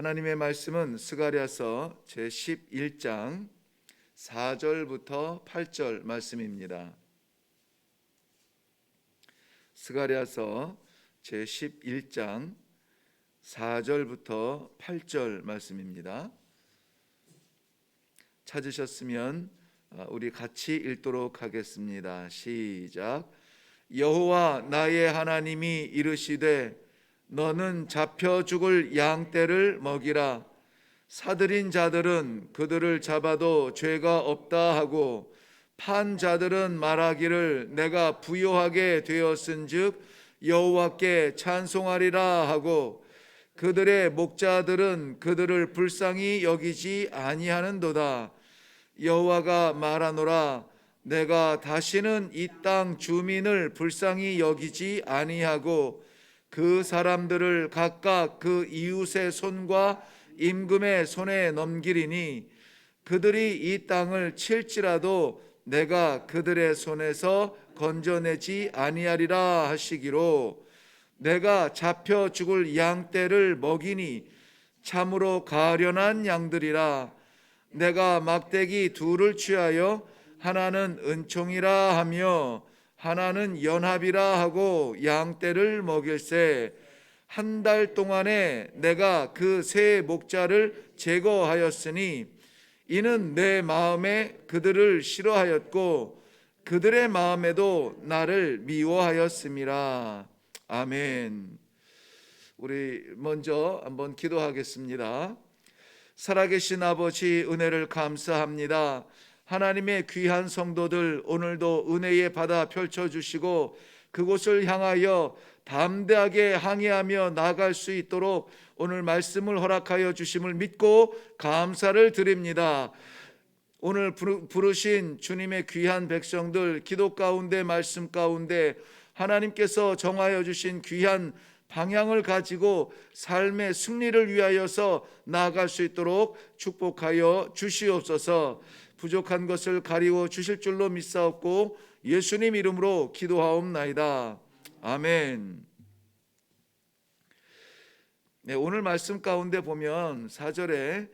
하나님의 말씀은 스가랴서 제11장 4절부터 8절 말씀입니다. 스가랴서 제11장 4절부터 8절 말씀입니다. 찾으셨으면 우리 같이 읽도록 하겠습니다. 시작. 여호와 나의 하나님이 이르시되 너는 잡혀 죽을 양떼를 먹이라. 사들인 자들은 그들을 잡아도 죄가 없다 하고 판 자들은 말하기를 내가 부요하게 되었은즉 여호와께 찬송하리라 하고 그들의 목자들은 그들을 불쌍히 여기지 아니하는도다. 여호와가 말하노라. 내가 다시는 이 땅 주민을 불쌍히 여기지 아니하고 그 사람들을 각각 그 이웃의 손과 임금의 손에 넘기리니 그들이 이 땅을 칠지라도 내가 그들의 손에서 건져내지 아니하리라 하시기로 내가 잡혀 죽을 양떼를 먹이니 참으로 가련한 양들이라. 내가 막대기 둘을 취하여 하나는 은총이라 하며 하나는 연합이라 하고 양떼를 먹일세. 한 달 동안에 내가 그 세 목자를 제거하였으니 이는 내 마음에 그들을 싫어하였고 그들의 마음에도 나를 미워하였음이라. 아멘. 우리 먼저 한번 기도하겠습니다. 살아계신 아버지, 은혜를 감사합니다. 하나님의 귀한 성도들 오늘도 은혜의 바다 펼쳐주시고 그곳을 향하여 담대하게 항해하며 나아갈 수 있도록 오늘 말씀을 허락하여 주심을 믿고 감사를 드립니다. 오늘 부르신 주님의 귀한 백성들, 기도 가운데 말씀 가운데 하나님께서 정하여 주신 귀한 방향을 가지고 삶의 승리를 위하여서 나아갈 수 있도록 축복하여 주시옵소서. 부족한 것을 가리워 주실 줄로 믿사옵고 예수님 이름으로 기도하옵나이다. 아멘. 네, 오늘 말씀 가운데 보면 4절에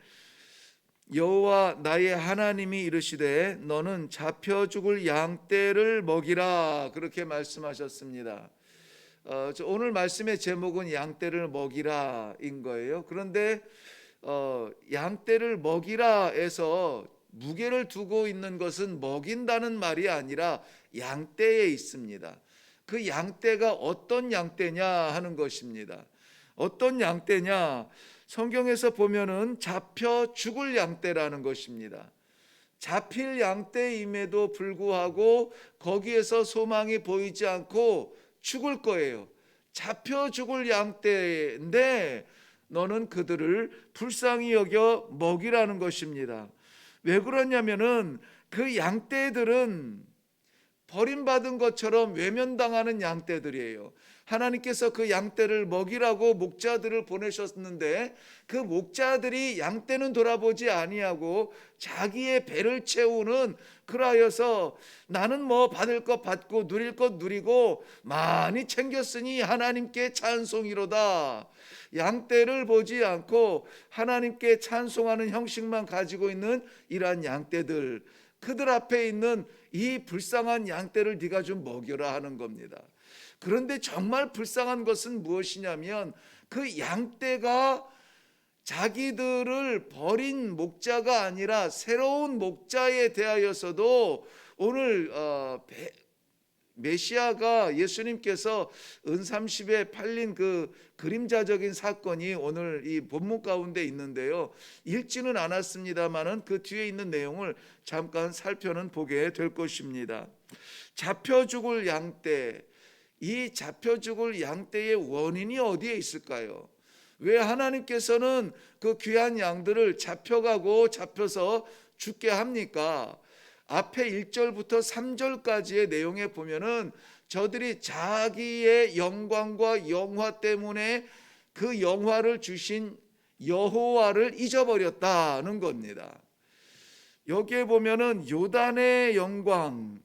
여호와 나의 하나님이 이르시되 너는 잡혀 죽을 양떼를 먹이라 그렇게 말씀하셨습니다. 오늘 말씀의 제목은 양떼를 먹이라인 거예요. 그런데 양떼를 먹이라에서 무게를 두고 있는 것은 먹인다는 말이 아니라 양떼에 있습니다. 그 양떼가 어떤 양떼냐 하는 것입니다. 어떤 양떼냐? 성경에서 보면은 잡혀 죽을 양떼라는 것입니다. 잡힐 양떼임에도 불구하고 거기에서 소망이 보이지 않고 죽을 거예요. 잡혀 죽을 양떼인데 너는 그들을 불쌍히 여겨 먹이라는 것입니다. 왜 그러냐면은 그 양떼들은 버림받은 것처럼 외면당하는 양떼들이에요. 하나님께서 그 양떼를 먹이라고 목자들을 보내셨는데 그 목자들이 양떼는 돌아보지 아니하고 자기의 배를 채우는 그라여서 나는 뭐 받을 것 받고 누릴 것 누리고 많이 챙겼으니 하나님께 찬송이로다. 양떼를 보지 않고 하나님께 찬송하는 형식만 가지고 있는 이러한 양떼들, 그들 앞에 있는 이 불쌍한 양떼를 네가 좀 먹여라 하는 겁니다. 그런데 정말 불쌍한 것은 무엇이냐면 그 양떼가 자기들을 버린 목자가 아니라 새로운 목자에 대하여서도 오늘 메시아가 예수님께서 은30에 팔린 그 그림자적인 사건이 오늘 이 본문 가운데 있는데요. 읽지는 않았습니다만은 그 뒤에 있는 내용을 잠깐 살펴는 보게 될 것입니다. 잡혀 죽을 양떼, 이 잡혀 죽을 양떼의 원인이 어디에 있을까요? 왜 하나님께서는 그 귀한 양들을 잡혀가고 잡혀서 죽게 합니까? 앞에 1절부터 3절까지의 내용에 보면은 저들이 자기의 영광과 영화 때문에 그 영화를 주신 여호와를 잊어버렸다는 겁니다. 여기에 보면은 요단의 영광,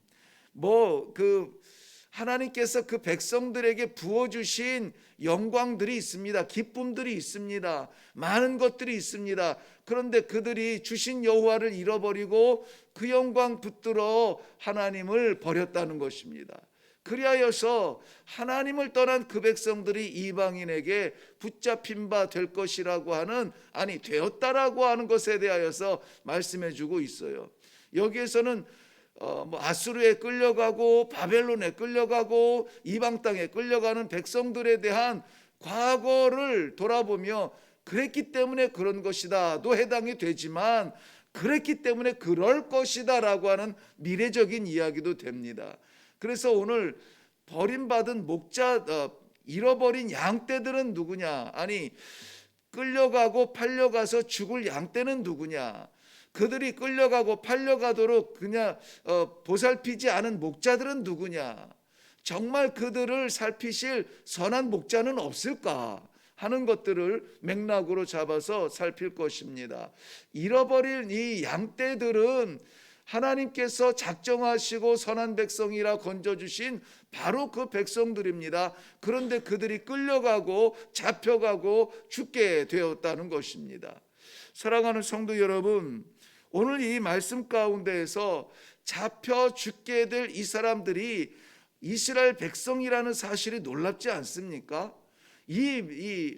하나님께서 그 백성들에게 부어주신 영광들이 있습니다. 기쁨들이 있습니다. 많은 것들이 있습니다. 그런데 그들이 주신 여호와를 잃어버리고 그 영광 붙들어 하나님을 버렸다는 것입니다. 그리하여서 하나님을 떠난 그 백성들이 이방인에게 붙잡힌 바 될 것이라고 하는, 아니 되었다라고 하는 것에 대하여서 말씀해 주고 있어요. 여기에서는 아수르에 끌려가고 바벨론에 끌려가고 이방 땅에 끌려가는 백성들에 대한 과거를 돌아보며 그랬기 때문에 그런 것이다도 해당이 되지만, 그랬기 때문에 그럴 것이다라고 하는 미래적인 이야기도 됩니다. 그래서 오늘 버림받은 목자, 잃어버린 양떼들은 누구냐? 아니, 끌려가고 팔려가서 죽을 양떼는 누구냐? 그들이 끌려가고 팔려가도록 그냥 보살피지 않은 목자들은 누구냐? 정말 그들을 살피실 선한 목자는 없을까 하는 것들을 맥락으로 잡아서 살필 것입니다. 잃어버린 이 양떼들은 하나님께서 작정하시고 선한 백성이라 건져주신 바로 그 백성들입니다. 그런데 그들이 끌려가고 잡혀가고 죽게 되었다는 것입니다. 사랑하는 성도 여러분, 오늘 이 말씀 가운데에서 잡혀 죽게 될 이 사람들이 이스라엘 백성이라는 사실이 놀랍지 않습니까? 이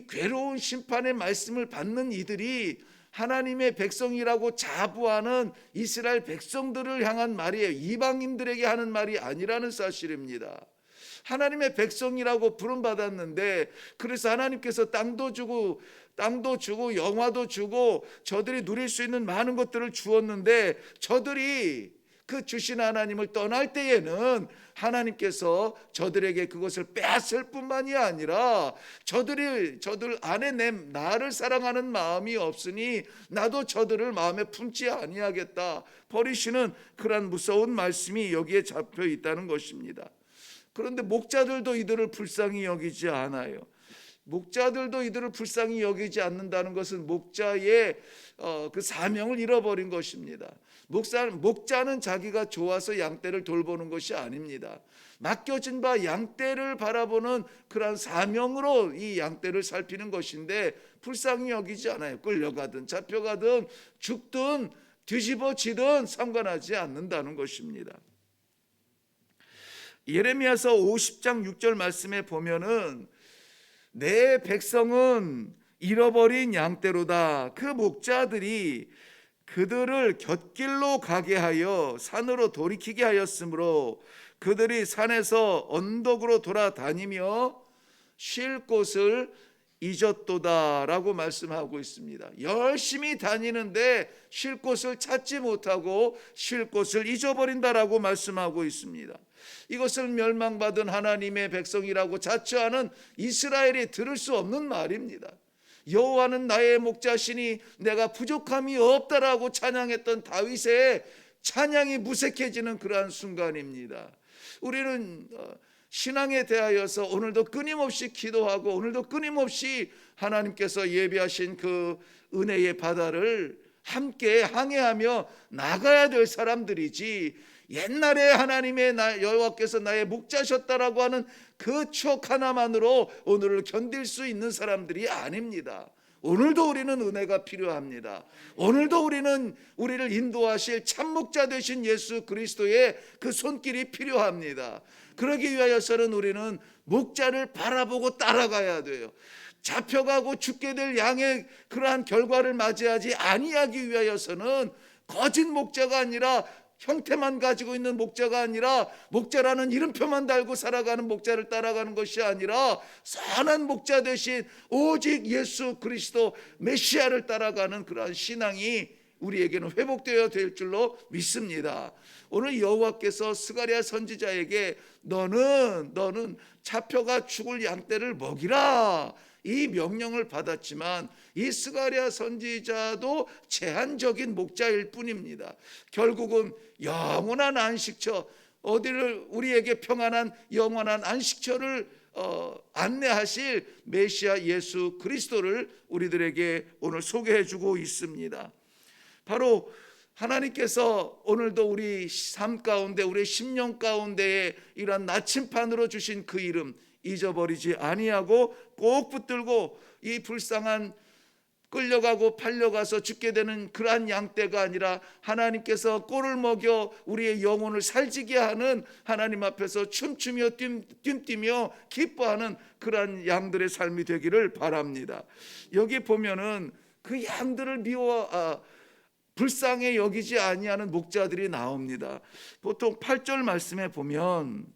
괴로운 심판의 말씀을 받는 이들이 하나님의 백성이라고 자부하는 이스라엘 백성들을 향한 말이에요. 이방인들에게 하는 말이 아니라는 사실입니다. 하나님의 백성이라고 부름받았는데, 그래서 하나님께서 땅도 주고 영화도 주고 저들이 누릴 수 있는 많은 것들을 주었는데, 저들이 그 주신 하나님을 떠날 때에는 하나님께서 저들에게 그것을 빼앗을 뿐만이 아니라 저들 안에 나를 사랑하는 마음이 없으니 나도 저들을 마음에 품지 아니하겠다 버리시는 그런 무서운 말씀이 여기에 잡혀 있다는 것입니다. 그런데 목자들도 이들을 불쌍히 여기지 않아요. 목자들도 이들을 불쌍히 여기지 않는다는 것은 목자의 그 사명을 잃어버린 것입니다. 목자는 자기가 좋아서 양떼를 돌보는 것이 아닙니다. 맡겨진 바 양떼를 바라보는 그런 사명으로 이 양떼를 살피는 것인데 불쌍히 여기지 않아요. 끌려가든 잡혀가든 죽든 뒤집어지든 상관하지 않는다는 것입니다. 예레미야서 50장 6절 말씀에 보면은 내 백성은 잃어버린 양떼로다. 그 목자들이 그들을 곁길로 가게 하여 산으로 돌이키게 하였으므로 그들이 산에서 언덕으로 돌아다니며 쉴 곳을 잊었도다라고 말씀하고 있습니다. 열심히 다니는데 쉴 곳을 찾지 못하고 쉴 곳을 잊어버린다라고 말씀하고 있습니다. 이것을 멸망받은 하나님의 백성이라고 자처하는 이스라엘이 들을 수 없는 말입니다. 여호와는 나의 목자시니 내가 부족함이 없다라고 찬양했던 다윗의 찬양이 무색해지는 그러한 순간입니다. 우리는 신앙에 대하여서 오늘도 끊임없이 기도하고 오늘도 끊임없이 하나님께서 예비하신 그 은혜의 바다를 함께 항해하며 나가야 될 사람들이지, 옛날에 하나님의 여호와께서 나의 목자셨다라고 하는 그 추억 하나만으로 오늘을 견딜 수 있는 사람들이 아닙니다. 오늘도 우리는 은혜가 필요합니다. 오늘도 우리를 인도하실 참목자 되신 예수 그리스도의 그 손길이 필요합니다. 그러기 위하여서는 우리는 목자를 바라보고 따라가야 돼요. 잡혀가고 죽게 될 양의 그러한 결과를 맞이하지 아니하기 위하여서는 거짓 목자가 아니라, 형태만 가지고 있는 목자가 아니라, 목자라는 이름표만 달고 살아가는 목자를 따라가는 것이 아니라 선한 목자 대신 오직 예수 그리스도 메시아를 따라가는 그러한 신앙이 우리에게는 회복되어야 될 줄로 믿습니다. 오늘 여호와께서 스가랴 선지자에게 너는 잡혀가 죽을 양떼를 먹이라 이 명령을 받았지만, 이 스가랴 선지자도 제한적인 목자일 뿐입니다. 결국은 영원한 안식처, 우리에게 평안한 영원한 안식처를 안내하실 메시아 예수 그리스도를 우리들에게 오늘 소개해 주고 있습니다. 바로 하나님께서 오늘도 우리 삶 가운데, 우리 심령 가운데에 이러한 나침판으로 주신 그 이름 잊어버리지 아니하고 꼭 붙들고, 이 불쌍한 끌려가고 팔려가서 죽게 되는 그러한 양떼가 아니라 하나님께서 꼴을 먹여 우리의 영혼을 살지게 하는, 하나님 앞에서 춤추며 뛰며 기뻐하는 그러한 양들의 삶이 되기를 바랍니다. 여기 보면은 그 양들을 불쌍히 여기지 아니하는 목자들이 나옵니다. 보통 8절 말씀에 보면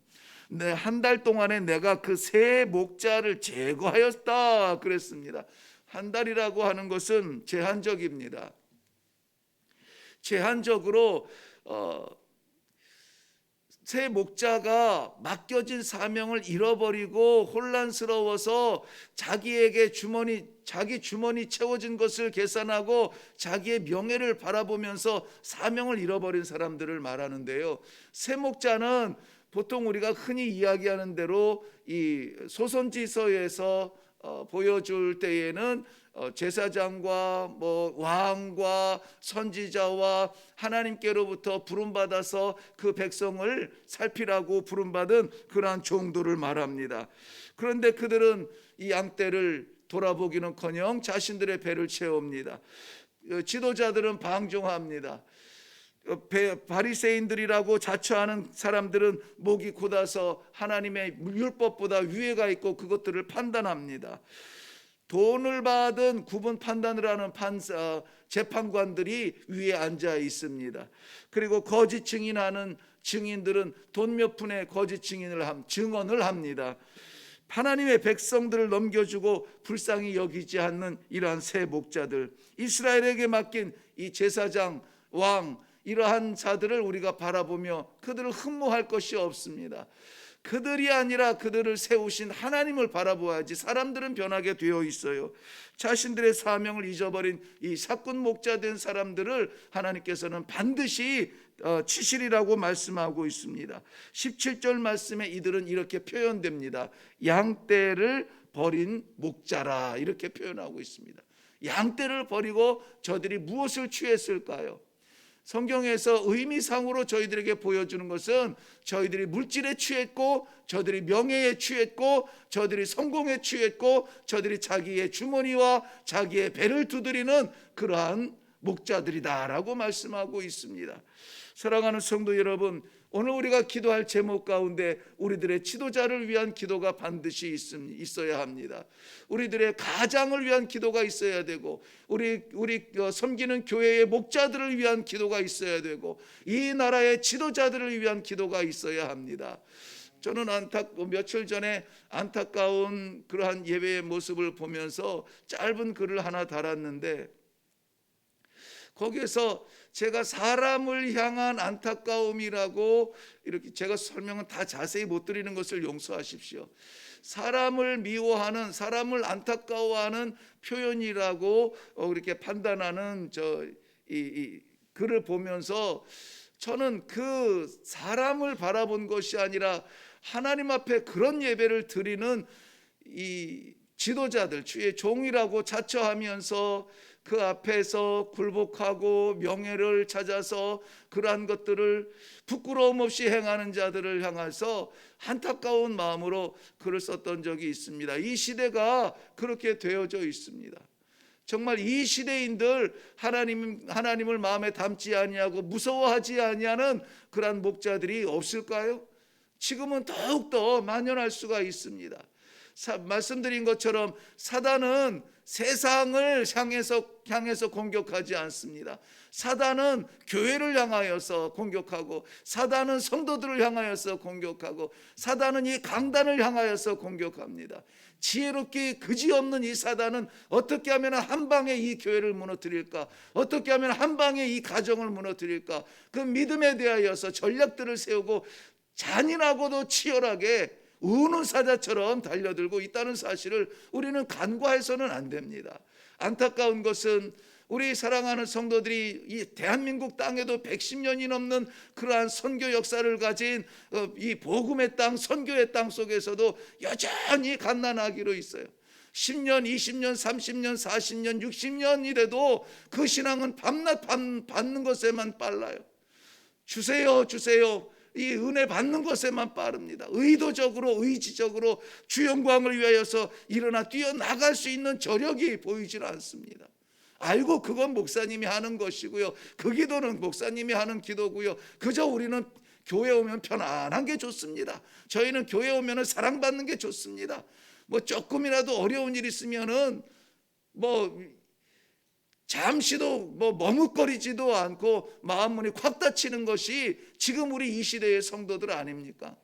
한 달 동안에 내가 그 세 목자를 제거하였다 그랬습니다. 한 달이라고 하는 것은 제한적입니다. 제한적으로 새 목자가 맡겨진 사명을 잃어버리고 혼란스러워서 자기 주머니 채워진 것을 계산하고 자기의 명예를 바라보면서 사명을 잃어버린 사람들을 말하는데요. 새 목자는 보통 우리가 흔히 이야기하는 대로 이 소선지서에서 보여줄 때에는 제사장과 왕과 선지자와 하나님께로부터 부름받아서 그 백성을 살피라고 부름받은 그러한 종들을 말합니다. 그런데 그들은 이 양떼를 돌아보기는커녕 자신들의 배를 채웁니다. 지도자들은 방종합니다. 바리새인들이라고 자처하는 사람들은 목이 곧아서 하나님의 율법보다 위에가 있고 그것들을 판단합니다. 돈을 받은 구분 판단을 하는 재판관들이 위에 앉아 있습니다. 그리고 거짓 증인하는 증인들은 돈 몇 푼에 거짓 증언을 합니다. 하나님의 백성들을 넘겨주고 불쌍히 여기지 않는 이러한 새 목자들, 이스라엘에게 맡긴 이 제사장, 왕, 이러한 자들을 우리가 바라보며 그들을 흠모할 것이 없습니다. 그들이 아니라 그들을 세우신 하나님을 바라보아야지. 사람들은 변하게 되어 있어요. 자신들의 사명을 잊어버린 이 사꾼 목자 된 사람들을 하나님께서는 반드시 치시리라고 말씀하고 있습니다. 17절 말씀에 이들은 이렇게 표현됩니다. 양떼를 버린 목자라, 이렇게 표현하고 있습니다. 양떼를 버리고 저들이 무엇을 취했을까요? 성경에서 의미상으로 저희들에게 보여주는 것은 저희들이 물질에 취했고, 저들이 명예에 취했고, 저들이 성공에 취했고, 저들이 자기의 주머니와 자기의 배를 두드리는 그러한 목자들이다라고 말씀하고 있습니다. 사랑하는 성도 여러분, 오늘 우리가 기도할 제목 가운데 우리들의 지도자를 위한 기도가 반드시 있어야 합니다. 우리들의 가장을 위한 기도가 있어야 되고, 우리 섬기는 교회의 목자들을 위한 기도가 있어야 되고, 이 나라의 지도자들을 위한 기도가 있어야 합니다. 저는 며칠 전에 안타까운 그러한 예배의 모습을 보면서 짧은 글을 하나 달았는데, 거기에서 제가 사람을 향한 안타까움이라고, 이렇게 제가 설명은 다 자세히 못 드리는 것을 용서하십시오. 사람을 미워하는, 사람을 안타까워하는 표현이라고 이렇게 판단하는 이 글을 보면서 저는 그 사람을 바라본 것이 아니라 하나님 앞에 그런 예배를 드리는 이 지도자들, 주의 종이라고 자처하면서 그 앞에서 굴복하고 명예를 찾아서 그러한 것들을 부끄러움 없이 행하는 자들을 향해서 안타까운 마음으로 글을 썼던 적이 있습니다. 이 시대가 그렇게 되어져 있습니다. 정말 이 시대인들, 하나님을 마음에 담지 아니하고 무서워하지 아니하는 그러한 목자들이 없을까요? 지금은 더욱더 만연할 수가 있습니다. 말씀드린 것처럼 사단은 세상을 향해서 공격하지 않습니다. 사단은 교회를 향하여서 공격하고, 사단은 성도들을 향하여서 공격하고, 사단은 이 강단을 향하여서 공격합니다. 지혜롭게 그지없는 이 사단은 어떻게 하면 한 방에 이 교회를 무너뜨릴까, 어떻게 하면 한 방에 이 가정을 무너뜨릴까, 그 믿음에 대하여서 전략들을 세우고 잔인하고도 치열하게 우는 사자처럼 달려들고 있다는 사실을 우리는 간과해서는 안 됩니다. 안타까운 것은 우리 사랑하는 성도들이 이 대한민국 땅에도 110년이 넘는 그러한 선교 역사를 가진 이 복음의 땅, 선교의 땅 속에서도 여전히 갓난아기로 있어요. 10년, 20년, 30년, 40년, 60년이라도 그 신앙은 밤낮 받는 것에만 빨라요. 주세요, 주세요. 이 은혜 받는 것에만 빠릅니다. 의도적으로, 의지적으로 주 영광을 위하여서 일어나 뛰어나갈 수 있는 저력이 보이질 않습니다. 알고 그건 목사님이 하는 것이고요, 그 기도는 목사님이 하는 기도고요, 그저 우리는 교회 오면 편안한 게 좋습니다. 저희는 교회 오면 사랑받는 게 좋습니다. 뭐 조금이라도 어려운 일 있으면은 잠시도 머뭇거리지도 않고 마음문이 콱 닫히는 것이 지금 우리 이 시대의 성도들 아닙니까?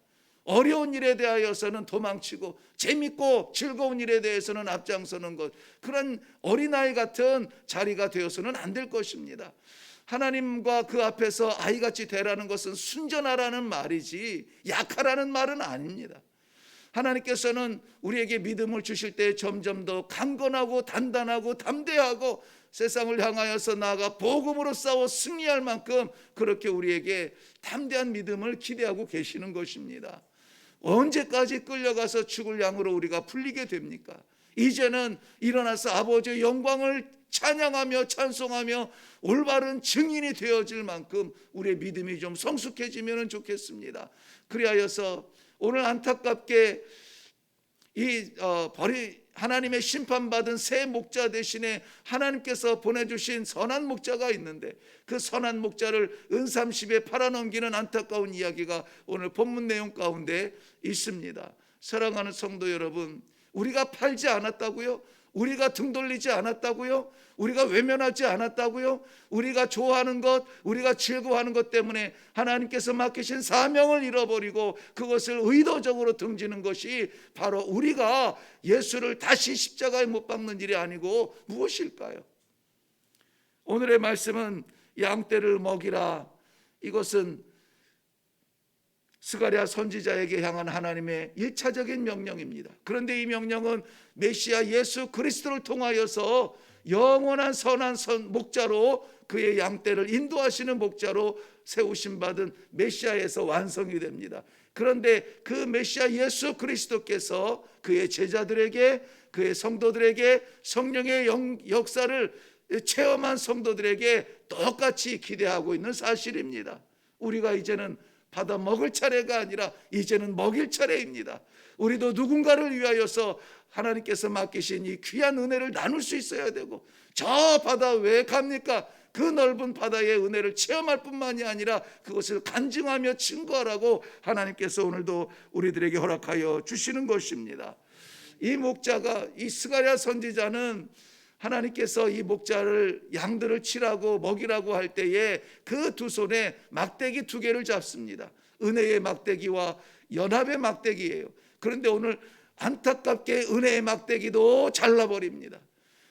어려운 일에 대하여서는 도망치고 재밌고 즐거운 일에 대해서는 앞장서는 것, 그런 어린아이 같은 자리가 되어서는 안 될 것입니다. 하나님과 그 앞에서 아이같이 되라는 것은 순전하라는 말이지 약하라는 말은 아닙니다. 하나님께서는 우리에게 믿음을 주실 때 점점 더 강건하고 단단하고 담대하고 세상을 향하여서 나아가 복음으로 싸워 승리할 만큼 그렇게 우리에게 담대한 믿음을 기대하고 계시는 것입니다. 언제까지 끌려가서 죽을 양으로 우리가 풀리게 됩니까? 이제는 일어나서 아버지의 영광을 찬양하며 찬송하며 올바른 증인이 되어질 만큼 우리의 믿음이 좀 성숙해지면 좋겠습니다. 그리하여서 오늘 안타깝게 하나님의 심판받은 새 목자 대신에 하나님께서 보내주신 선한 목자가 있는데, 그 선한 목자를 은삼십에 팔아넘기는 안타까운 이야기가 오늘 본문 내용 가운데 있습니다. 사랑하는 성도 여러분, 우리가 팔지 않았다고요? 우리가 등 돌리지 않았다고요? 우리가 외면하지 않았다고요? 우리가 좋아하는 것, 우리가 즐거워하는 것 때문에 하나님께서 맡기신 사명을 잃어버리고 그것을 의도적으로 등지는 것이 바로 우리가 예수를 다시 십자가에 못 박는 일이 아니고 무엇일까요? 오늘의 말씀은 양떼를 먹이라, 이것은 스가랴 선지자에게 향한 하나님의 1차적인 명령입니다. 그런데 이 명령은 메시아 예수 그리스도를 통하여서 영원한 선한 목자로, 그의 양떼를 인도하시는 목자로 세우심 받은 메시아에서 완성이 됩니다. 그런데 그 메시아 예수 그리스도께서 그의 제자들에게, 그의 성도들에게 성령의 역사를 체험한 성도들에게 똑같이 기대하고 있는 사실입니다. 우리가 이제는 받아 먹을 차례가 아니라 이제는 먹일 차례입니다. 우리도 누군가를 위하여서 하나님께서 맡기신 이 귀한 은혜를 나눌 수 있어야 되고, 저 바다 왜 갑니까? 그 넓은 바다의 은혜를 체험할 뿐만이 아니라 그것을 간증하며 증거하라고 하나님께서 오늘도 우리들에게 허락하여 주시는 것입니다. 이 목자가, 이 스가랴 선지자는 하나님께서 이 목자를, 양들을 치라고 먹이라고 할 때에 그 두 손에 막대기 2개를 잡습니다. 은혜의 막대기와 연합의 막대기예요. 그런데 오늘 안타깝게 은혜의 막대기도 잘라버립니다.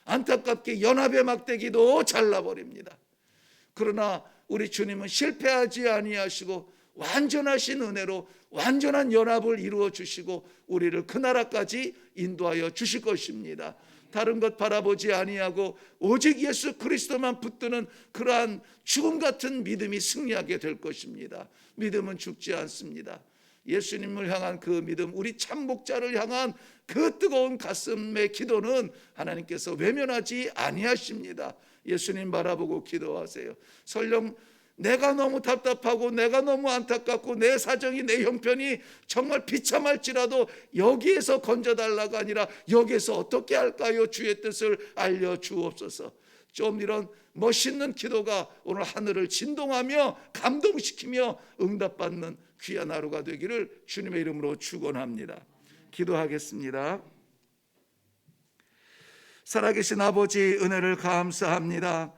안타깝게 연합의 막대기도 잘라버립니다. 그러나 우리 주님은 실패하지 아니하시고 완전하신 은혜로 완전한 연합을 이루어 주시고 우리를 그 나라까지 인도하여 주실 것입니다. 다른 것 바라보지 아니하고 오직 예수 그리스도만 붙드는 그러한 죽음 같은 믿음이 승리하게 될 것입니다. 믿음은 죽지 않습니다. 예수님을 향한 그 믿음, 우리 참 목자를 향한 그 뜨거운 가슴의 기도는 하나님께서 외면하지 아니하십니다. 예수님 바라보고 기도하세요. 설령 내가 너무 답답하고 내가 너무 안타깝고 내 사정이, 내 형편이 정말 비참할지라도 여기에서 건져달라가 아니라 여기에서 어떻게 할까요? 주의 뜻을 알려주옵소서. 좀 이런 멋있는 기도가 오늘 하늘을 진동하며 감동시키며 응답받는 귀한 하루가 되기를 주님의 이름으로 축원합니다. 기도하겠습니다. 살아계신 아버지, 은혜를 감사합니다.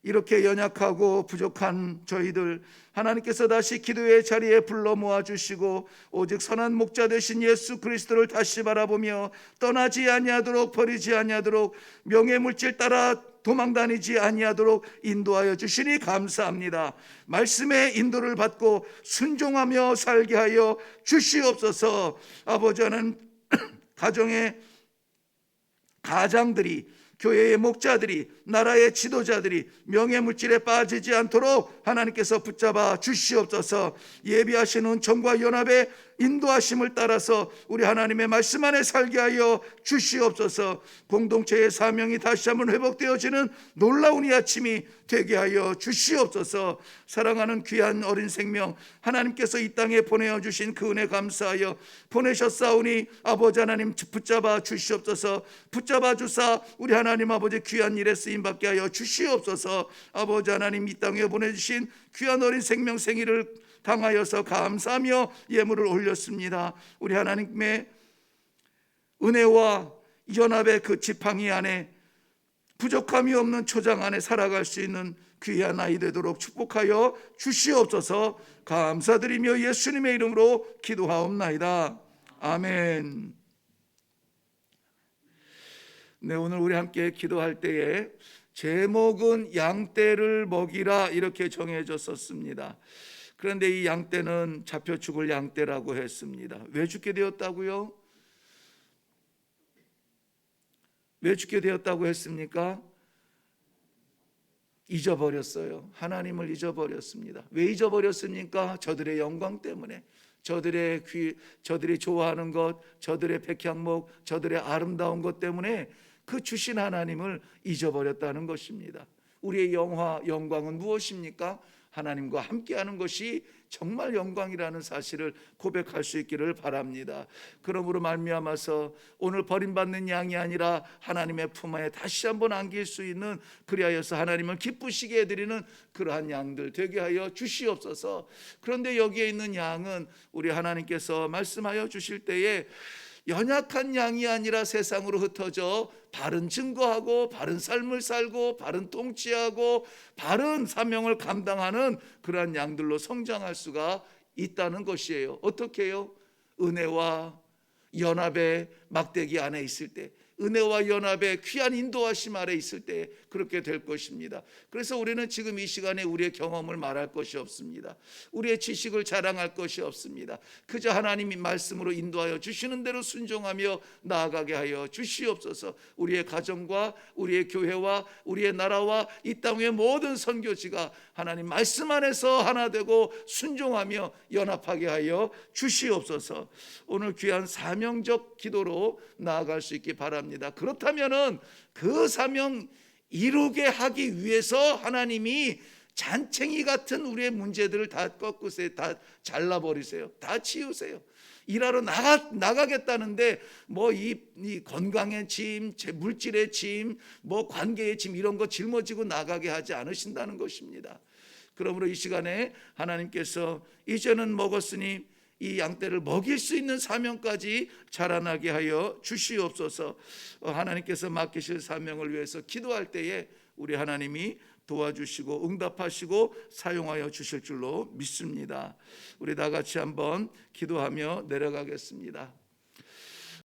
이렇게 연약하고 부족한 저희들, 하나님께서 다시 기도의 자리에 불러 모아주시고 오직 선한 목자 되신 예수 그리스도를 다시 바라보며 떠나지 아니하도록, 버리지 아니하도록, 명예물질 따라 도망다니지 아니하도록 인도하여 주시니 감사합니다. 말씀의 인도를 받고 순종하며 살게 하여 주시옵소서. 아버지는 가정의 가장들이, 교회의 목자들이, 나라의 지도자들이 명예물질에 빠지지 않도록 하나님께서 붙잡아 주시옵소서. 예비하신 은총과 연합의 인도하심을 따라서 우리 하나님의 말씀 안에 살게 하여 주시옵소서. 공동체의 사명이 다시 한번 회복되어지는 놀라운 이 아침이 되게 하여 주시옵소서. 사랑하는 귀한 어린 생명 하나님께서 이 땅에 보내어주신 그 은혜 감사하여 보내셨사오니 아버지 하나님 붙잡아 주시옵소서. 붙잡아 주사 우리 하나님 아버지 귀한 일에 쓰임받게 하여 주시옵소서. 아버지 하나님 이 땅에 보내주신 귀한 어린 생명 생일을 당하여서 감사하며 예물을 올렸습니다. 우리 하나님의 은혜와 연합의 그 지팡이 안에 부족함이 없는 초장 안에 살아갈 수 있는 귀한 아이 되도록 축복하여 주시옵소서. 감사드리며 예수님의 이름으로 기도하옵나이다. 아멘. 네, 오늘 우리 함께 기도할 때에 제목은 양떼를 먹이라 이렇게 정해졌었습니다. 그런데 이 양떼는 잡혀 죽을 양떼라고 했습니다. 왜 죽게 되었다고요? 왜 죽게 되었다고 했습니까? 잊어버렸어요. 하나님을 잊어버렸습니다. 왜 잊어버렸습니까? 저들의 영광 때문에, 저들이 좋아하는 것, 저들의 백향목, 저들의 아름다운 것 때문에 그 주신 하나님을 잊어버렸다는 것입니다. 우리의 영광은 무엇입니까? 하나님과 함께하는 것이 정말 영광이라는 사실을 고백할 수 있기를 바랍니다. 그러므로 말미암아서 오늘 버림받는 양이 아니라 하나님의 품 안에 다시 한번 안길 수 있는, 그리하여서 하나님을 기쁘시게 해드리는 그러한 양들 되게 하여 주시옵소서. 그런데 여기에 있는 양은 우리 하나님께서 말씀하여 주실 때에 연약한 양이 아니라 세상으로 흩어져 바른 증거하고 바른 삶을 살고 바른 통치하고 바른 사명을 감당하는 그러한 양들로 성장할 수가 있다는 것이에요. 어떻게 해요? 은혜와 연합의 막대기 안에 있을 때, 은혜와 연합의 귀한 인도하심 아래 있을 때 그렇게 될 것입니다. 그래서 우리는 지금 이 시간에 우리의 경험을 말할 것이 없습니다. 우리의 지식을 자랑할 것이 없습니다. 그저 하나님이 말씀으로 인도하여 주시는 대로 순종하며 나아가게 하여 주시옵소서. 우리의 가정과 우리의 교회와 우리의 나라와 이 땅의 모든 선교지가 하나님 말씀 안에서 하나 되고 순종하며 연합하게 하여 주시옵소서. 오늘 귀한 사명적 기도로 나아갈 수 있기 바랍니다. 그렇다면은 그 사명 이루게 하기 위해서 하나님이 잔챙이 같은 우리의 문제들을 다 꺾으세요. 다 잘라버리세요. 다 치우세요. 일하러 나가겠다는데 뭐 이 건강의 짐, 물질의 짐, 뭐 관계의 짐 이런 거 짊어지고 나가게 하지 않으신다는 것입니다. 그러므로 이 시간에 하나님께서 이제는 먹었으니 이 양떼를 먹일 수 있는 사명까지 자라나게 하여 주시옵소서. 하나님께서 맡기실 사명을 위해서 기도할 때에 우리 하나님이 도와주시고 응답하시고 사용하여 주실 줄로 믿습니다. 우리 다 같이 한번 기도하며 내려가겠습니다.